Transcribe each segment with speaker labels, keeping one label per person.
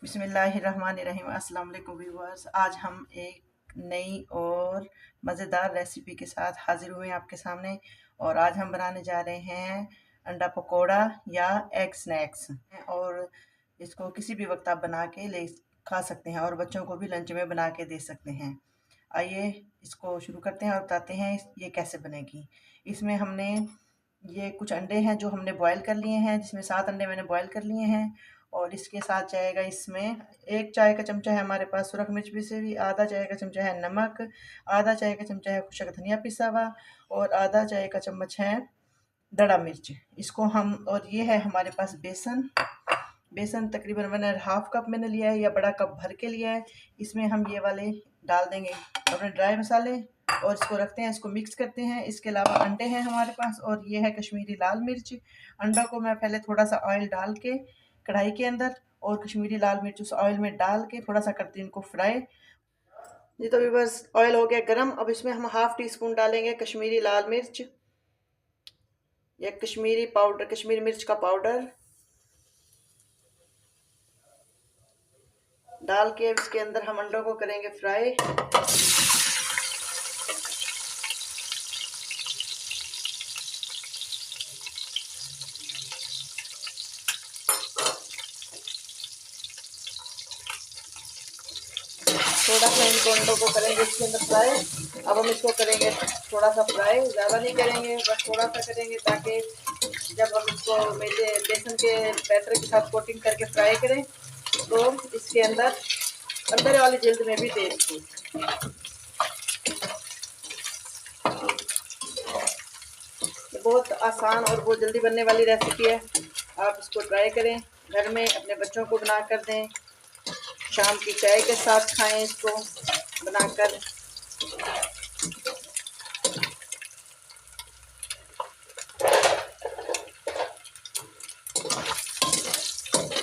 Speaker 1: बिस्मिल्लाहिर्रहमानिर्रहीम। अस्सलाम वालेकुम व्यूअर्स। आज हम एक नई और मज़ेदार रेसिपी के साथ हाज़िर हुए हैं आपके सामने। और आज हम बनाने जा रहे हैं अंडा पकोड़ा या एग स्नैक्स। और इसको किसी भी वक्त आप बना के ले खा सकते हैं और बच्चों को भी लंच में बना के दे सकते हैं। आइए इसको शुरू करते हैं और बताते हैं ये कैसे बनेगी। इसमें हमने ये कुछ अंडे हैं जो हमने बॉयल कर लिए हैं, जिसमें 7 अंडे मैंने बॉयल कर लिए हैं। और इसके साथ जाएगा इसमें 1 चाय का चमचा है हमारे पास सुरख मिर्च पिसी हुई, आधा चाय का चमचा है नमक, आधा चाय का चमचा है खुशक धनिया पिसा हुआ और आधा चाय का चम्मच है दड़ा मिर्च। इसको हम और ये है हमारे पास बेसन। बेसन तकरीबन मैंने हाफ कप मैंने लिया है या बड़ा कप भर के लिया है। इसमें हम ये वाले डाल देंगे अपने ड्राई मसाले और इसको रखते हैं, इसको मिक्स करते हैं। इसके अलावा अंडे हैं हमारे पास और ये है कश्मीरी लाल मिर्च। अंडा को मैं पहले थोड़ा सा ऑयल डाल के कढ़ाई के अंदर और कश्मीरी लाल मिर्च उस ऑयल में डाल के थोड़ा सा करती हूँ इनको फ्राई। जी तो बस ऑयल हो गया गरम। अब इसमें हम हाफ टी स्पून डालेंगे कश्मीरी लाल मिर्च या कश्मीरी मिर्च का पाउडर डाल के इसके अंदर हम अंडों को करेंगे फ्राई। थोड़ा सा इनको अंडों को करेंगे इसके अंदर फ्राई। अब हम इसको करेंगे थोड़ा सा फ्राई, ज़्यादा नहीं करेंगे, बस थोड़ा सा करेंगे ताकि जब हम इसको मेरे बेसन के बैटर के साथ कोटिंग करके फ्राई करें तो इसके अंदर अंदर वाली जल्द में भी टेस्ट हो। ये बहुत आसान और बहुत जल्दी बनने वाली रेसिपी है। आप इसको ट्राई करें, घर में अपने बच्चों को बना कर दें, शाम की चाय के साथ खाएं इसको बनाकर।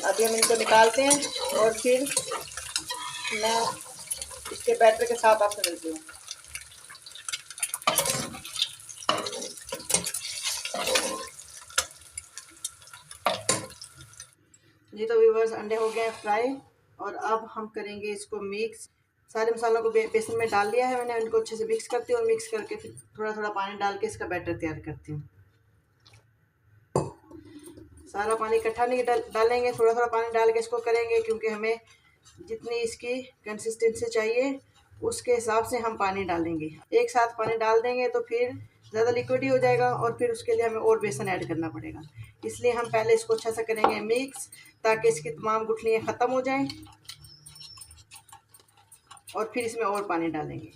Speaker 1: अभी हम इनको निकालते हैं और फिर मैं इसके बैटर के साथ आपसे मिलती हूँ। जी तो व्यूअर्स, अंडे हो गए फ्राई और अब हम करेंगे इसको मिक्स। सारे मसालों को बेसन में डाल लिया है मैंने, इनको अच्छे से मिक्स करती हूँ और मिक्स करके फिर थोड़ा थोड़ा पानी डाल के इसका बैटर तैयार करती हूँ। सारा पानी इकट्ठा नहीं डालेंगे, थोड़ा थोड़ा पानी डाल के इसको करेंगे क्योंकि हमें जितनी इसकी कंसिस्टेंसी चाहिए उसके हिसाब से हम पानी डालेंगे। एक साथ पानी डाल देंगे तो फिर ज़्यादा लिक्विड ही हो जाएगा और फिर उसके लिए हमें और बेसन ऐड करना पड़ेगा। इसलिए हम पहले इसको अच्छा सा करेंगे मिक्स ताकि इसकी तमाम गुठलियाँ ख़त्म हो जाएं और फिर इसमें और पानी डालेंगे।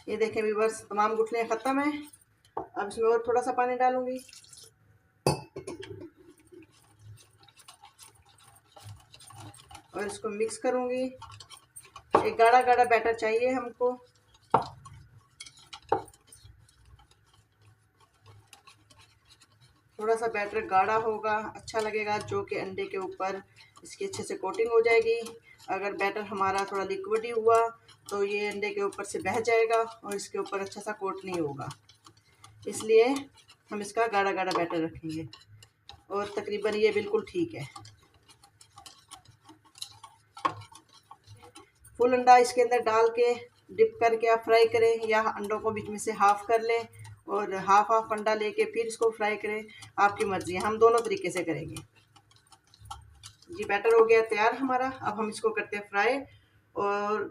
Speaker 1: ये देखें व्यूअर्स, तमाम गुठलियाँ ख़त्म हैं। अब इसमें और थोड़ा सा पानी डालूंगी और इसको मिक्स करूंगी। एक गाढ़ा गाढ़ा बैटर चाहिए हमको। थोड़ा सा बैटर गाढ़ा होगा, अच्छा लगेगा, जो कि अंडे के ऊपर इसकी अच्छे से कोटिंग हो जाएगी। अगर बैटर हमारा थोड़ा लिक्विड ही हुआ तो ये अंडे के ऊपर से बह जाएगा और इसके ऊपर अच्छा सा कोट नहीं होगा। इसलिए हम इसका गाढ़ा गाढ़ा बैटर रखेंगे और तकरीबन ये बिल्कुल ठीक है। फुल अंडा इसके अंदर डाल के डिप करके आप फ्राई करें या अंडों को बीच में से हाफ कर लें और हाफ अंडा लेके फिर इसको फ्राई करें, आपकी मर्जी है। हम दोनों तरीके से करेंगे। जी बैटर हो गया तैयार हमारा। अब हम इसको करते हैं फ्राई और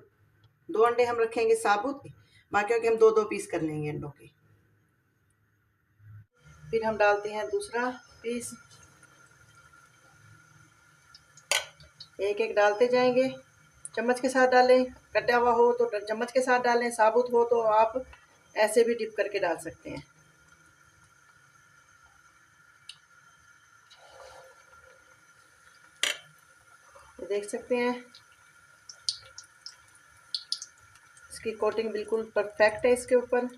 Speaker 1: 2 अंडे हम रखेंगे साबुत, बाकियों के हम 2-2 पीस कर लेंगे अंडों के। फिर हम डालते हैं दूसरा पीस, एक एक डालते जाएंगे। चम्मच के साथ डालें, कटा हुआ हो तो चम्मच के साथ डालें, साबुत हो तो आप ऐसे भी डिप करके डाल सकते हैं। तो देख सकते हैं इसकी कोटिंग बिल्कुल परफेक्ट है इसके ऊपर।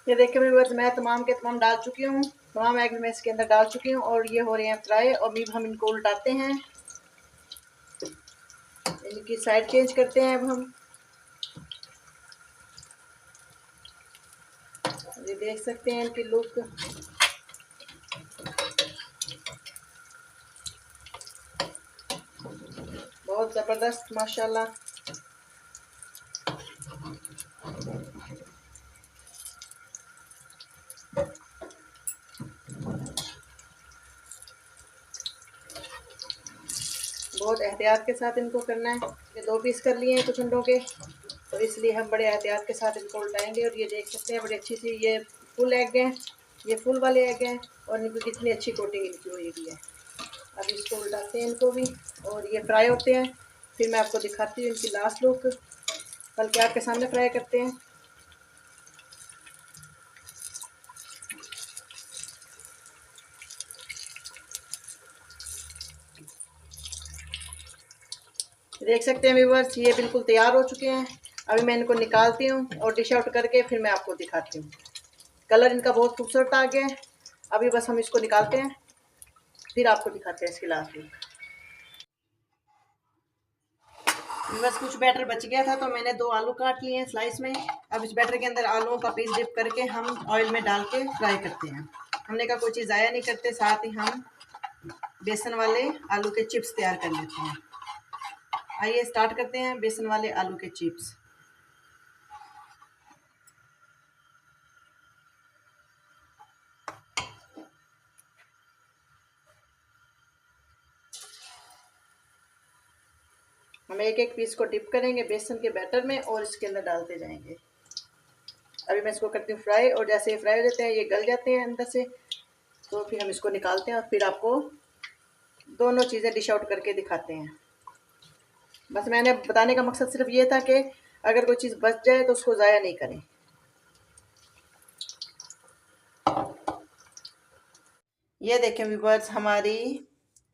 Speaker 1: ये देखिए व्यूअर्स, मैं तमाम के तमाम डाल चुकी हूँ, तमाम एग मैं इसके अंदर डाल चुकी हूँ और ये हो रहे हैं फ्राई। और अभी हम इनको उल्टाते हैं। इनकी साइड चेंज करते हैं अब हम। ये देख सकते हैं इनकी लुक, बहुत ज़बरदस्त माशाल्लाह। बहुत एहतियात के साथ इनको करना है। ये 2 पीस कर लिए हैं कुछ अंडों के, तो इसलिए हम बड़े एहतियात के साथ इनको उल्टाएंगे। और ये देख सकते हैं बड़ी अच्छी सी ये फुल एग हैं, ये फुल वाले एग हैं और इनको कितनी अच्छी कोटिंग इनकी हुई भी है। अब इसको उल्टाते हैं इनको भी, और ये फ्राई होते हैं। फिर मैं आपको दिखाती हूँ इनकी लास्ट लुक, बल्कि आपके सामने फ्राई करते हैं। देख सकते हैं व्यूअर्स, ये बिल्कुल तैयार हो चुके हैं। अभी मैं इनको निकालती हूँ और डिश आउट करके फिर मैं आपको दिखाती हूँ। कलर इनका बहुत खूबसूरत आ गया है। अभी बस हम इसको निकालते हैं, फिर आपको दिखाते हैं इसकी लास्ट लुक। बस कुछ बैटर बच गया था तो मैंने 2 आलू काट लिए हैं स्लाइस में। अब इस बैटर के अंदर आलूओं का पीस डिप करके हम ऑयल में डाल के फ्राई करते हैं। हमने कहा कोई चीज़ ज़ाया नहीं करते, साथ ही हम बेसन वाले आलू के चिप्स तैयार कर लेते हैं। आइए स्टार्ट करते हैं बेसन वाले आलू के चिप्स। हम एक एक पीस को डिप करेंगे बेसन के बैटर में और इसके अंदर डालते जाएंगे। अभी मैं इसको करती हूँ फ्राई, और जैसे ये फ्राई हो जाते हैं, ये गल जाते हैं अंदर से, तो फिर हम इसको निकालते हैं और फिर आपको दोनों चीज़ें डिश आउट करके दिखाते हैं। बस मैंने बताने का मकसद सिर्फ ये था कि अगर कोई चीज़ बच जाए तो उसको ज़ाया नहीं करें। ये देखें व्यूअर्स, हमारी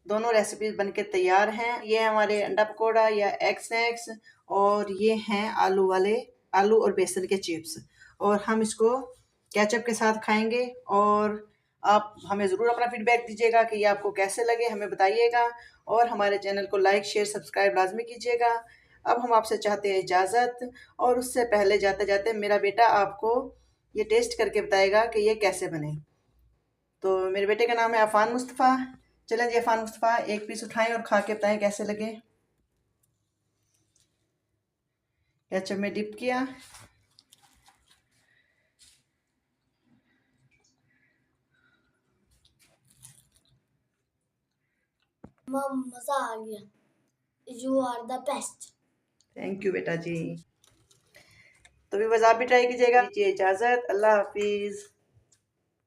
Speaker 1: दोनों रेसिपीज बनके तैयार हैं। ये हमारे अंडा पकोड़ा या एग स्नैक्स, और ये हैं आलू वाले आलू और बेसन के चिप्स। और हम इसको केचप के साथ खाएंगे। और आप हमें ज़रूर अपना फीडबैक दीजिएगा कि ये आपको कैसे लगे, हमें बताइएगा। और हमारे चैनल को लाइक शेयर सब्सक्राइब लाजमी कीजिएगा। अब हम आपसे चाहते हैं इजाज़त, और उससे पहले जाते जाते मेरा बेटा आपको ये टेस्ट करके बताएगा कि ये कैसे बने। तो मेरे बेटे का नाम है अफ़ान मुस्तफ़ा। चलें जी अफ़ान मुस्तफ़ा, एक पीस उठाएं और खा के बताएं कैसे लगे। केचप में डिप किया, मज़ा आ गया। You are the best. Thank you बेटा जी। तो भी बस आप भी ट्राई कीजिएगा। इजाज़त, अल्लाह हाफिज़।